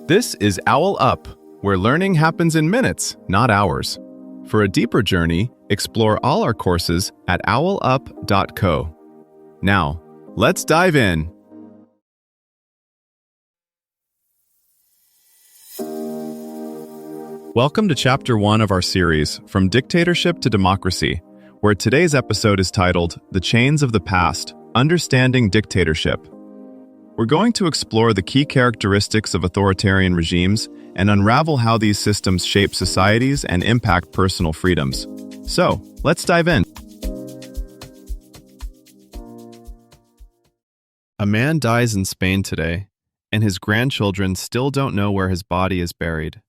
This is OwlUp, where learning happens in minutes, not hours. For a deeper journey, explore all our courses at owlup.co. Now, let's dive in. Welcome to Chapter 1 of our series, From Dictatorship to Democracy, where today's episode is titled, The Chains of the Past, Understanding Dictatorship. We're going to explore the key characteristics of authoritarian regimes and unravel how these systems shape societies and impact personal freedoms. So, let's dive in. A man dies in Spain today, and his grandchildren still don't know where his body is buried.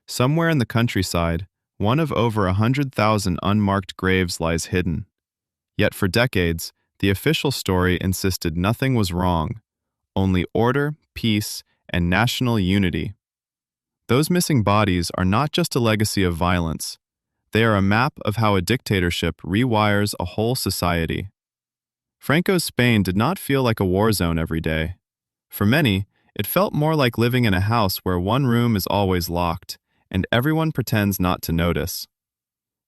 Somewhere in the countryside, one of over 100,000 unmarked graves lies hidden. Yet for decades, the official story insisted nothing was wrong, only order, peace, and national unity. Those missing bodies are not just a legacy of violence. They are a map of how a dictatorship rewires a whole society. Franco's Spain did not feel like a war zone every day. For many, it felt more like living in a house where one room is always locked, and everyone pretends not to notice.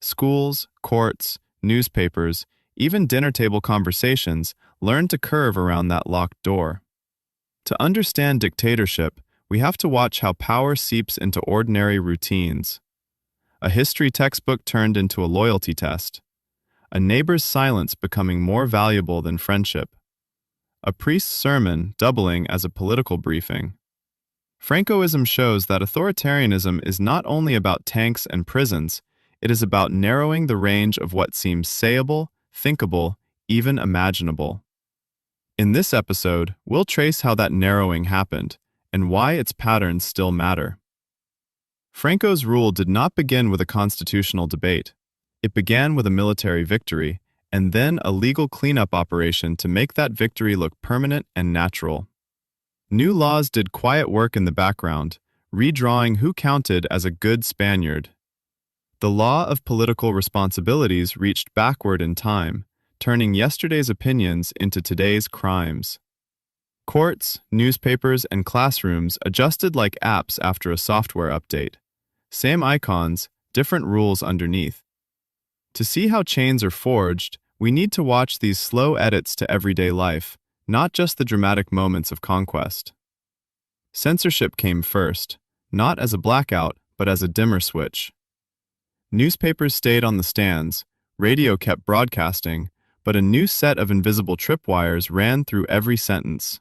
Schools, courts, newspapers, even dinner table conversations learned to curve around that locked door. To understand dictatorship, we have to watch how power seeps into ordinary routines. A history textbook turned into a loyalty test. A neighbor's silence becoming more valuable than friendship. A priest's sermon doubling as a political briefing. Francoism shows that authoritarianism is not only about tanks and prisons, it is about narrowing the range of what seems sayable, thinkable, even imaginable. In this episode, we'll trace how that narrowing happened and why its patterns still matter. Franco's rule did not begin with a constitutional debate. It began with a military victory and then a legal cleanup operation to make that victory look permanent and natural. New laws did quiet work in the background, redrawing who counted as a good Spaniard. The law of political responsibilities reached backward in time, turning yesterday's opinions into today's crimes. Courts, newspapers, and classrooms adjusted like apps after a software update. Same icons, different rules underneath. To see how chains are forged, we need to watch these slow edits to everyday life, not just the dramatic moments of conquest. Censorship came first, not as a blackout, but as a dimmer switch. Newspapers stayed on the stands, radio kept broadcasting, but a new set of invisible tripwires ran through every sentence.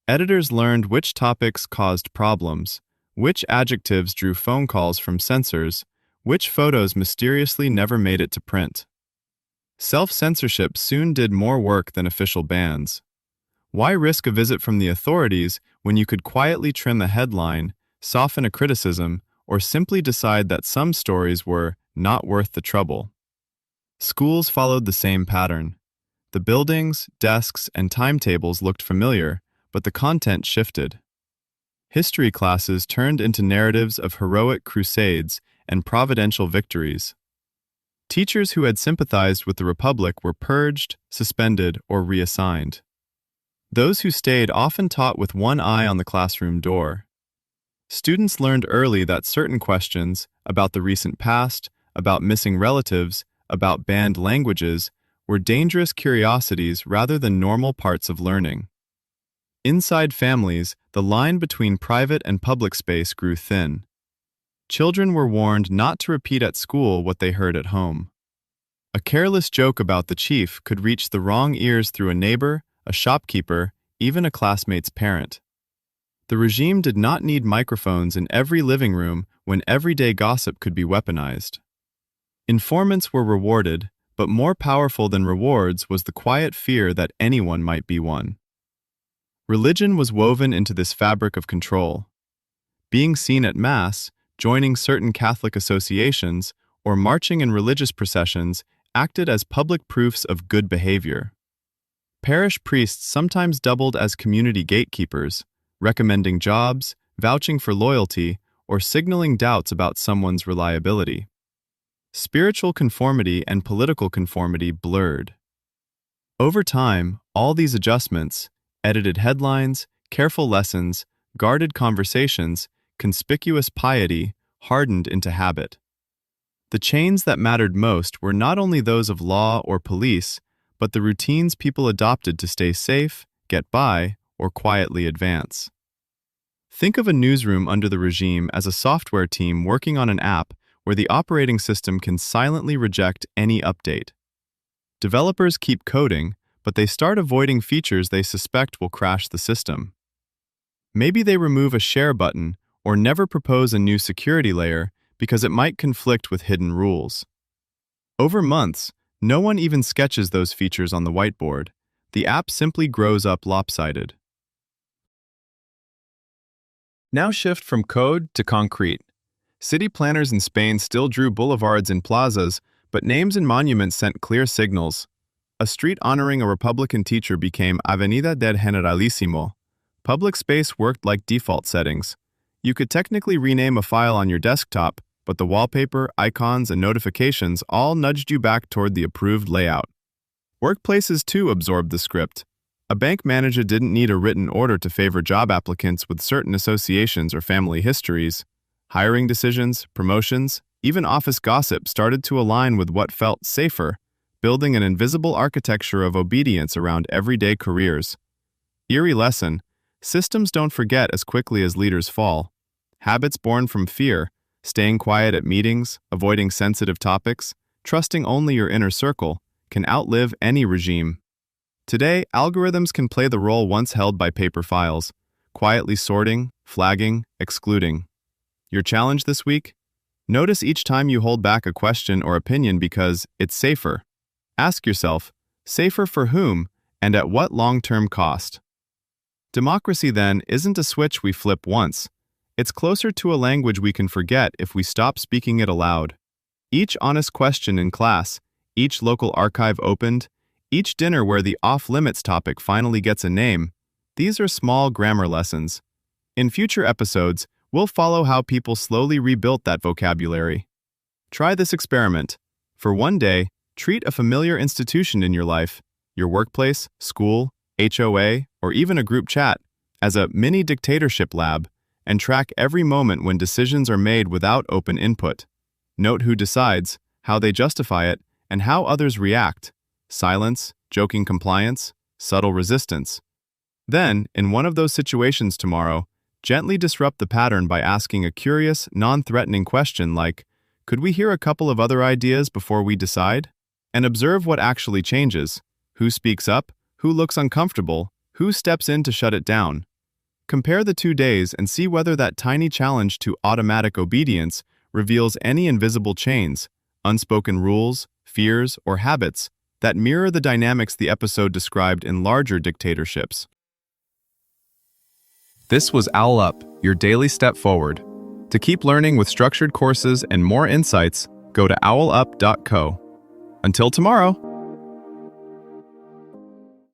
Editors learned which topics caused problems, which adjectives drew phone calls from censors, which photos mysteriously never made it to print. Self-censorship soon did more work than official bans. Why risk a visit from the authorities when you could quietly trim a headline, soften a criticism, or simply decide that some stories were not worth the trouble? Schools followed the same pattern. The buildings, desks, and timetables looked familiar, but the content shifted. History classes turned into narratives of heroic crusades and providential victories. Teachers who had sympathized with the Republic were purged, suspended, or reassigned. Those who stayed often taught with one eye on the classroom door. Students learned early that certain questions about the recent past, about missing relatives, about banned languages, were dangerous curiosities rather than normal parts of learning. Inside families, the line between private and public space grew thin. Children were warned not to repeat at school what they heard at home. A careless joke about the chief could reach the wrong ears through a neighbor, a shopkeeper, even a classmate's parent. The regime did not need microphones in every living room when everyday gossip could be weaponized. Informants were rewarded, but more powerful than rewards was the quiet fear that anyone might be one. Religion was woven into this fabric of control. Being seen at Mass, joining certain Catholic associations, or marching in religious processions acted as public proofs of good behavior. Parish priests sometimes doubled as community gatekeepers, recommending jobs, vouching for loyalty, or signaling doubts about someone's reliability. Spiritual conformity and political conformity blurred. Over time, all these adjustments, edited headlines, careful lessons, guarded conversations, conspicuous piety hardened into habit. The chains that mattered most were not only those of law or police, but the routines people adopted to stay safe, get by, or quietly advance. Think of a newsroom under the regime as a software team working on an app where the operating system can silently reject any update. Developers keep coding, but they start avoiding features they suspect will crash the system. Maybe they remove a share button or never propose a new security layer because it might conflict with hidden rules. Over months, no one even sketches those features on the whiteboard. The app simply grows up lopsided. Now shift from code to concrete. City planners in Spain still drew boulevards and plazas, but names and monuments sent clear signals. A street honoring a Republican teacher became Avenida del Generalísimo. Public space worked like default settings. You could technically rename a file on your desktop, but the wallpaper, icons, and notifications all nudged you back toward the approved layout. Workplaces too absorbed the script. A bank manager didn't need a written order to favor job applicants with certain associations or family histories. Hiring decisions, promotions, even office gossip started to align with what felt safer, building an invisible architecture of obedience around everyday careers. Eerie lesson: systems don't forget as quickly as leaders fall. Habits born from fear, staying quiet at meetings, avoiding sensitive topics, trusting only your inner circle, can outlive any regime. Today, algorithms can play the role once held by paper files, quietly sorting, flagging, excluding. Your challenge this week? Notice each time you hold back a question or opinion because it's safer. Ask yourself, safer for whom and at what long-term cost? Democracy, then, isn't a switch we flip once. It's closer to a language we can forget if we stop speaking it aloud. Each honest question in class, each local archive opened, each dinner where the off-limits topic finally gets a name, these are small grammar lessons. In future episodes, we'll follow how people slowly rebuilt that vocabulary. Try this experiment. For one day, treat a familiar institution in your life, your workplace, school, HOA, or even a group chat, as a mini dictatorship lab, and track every moment when decisions are made without open input. Note who decides, how they justify it, and how others react. Silence, joking compliance, subtle resistance. Then, in one of those situations tomorrow, gently disrupt the pattern by asking a curious, non-threatening question like, "Could we hear a couple of other ideas before we decide?" And observe what actually changes. Who speaks up? Who looks uncomfortable? Who steps in to shut it down? Compare the 2 days and see whether that tiny challenge to automatic obedience reveals any invisible chains, unspoken rules, fears, or habits that mirror the dynamics the episode described in larger dictatorships. This was OwlUp, your daily step forward. To keep learning with structured courses and more insights, go to owlup.co. Until tomorrow!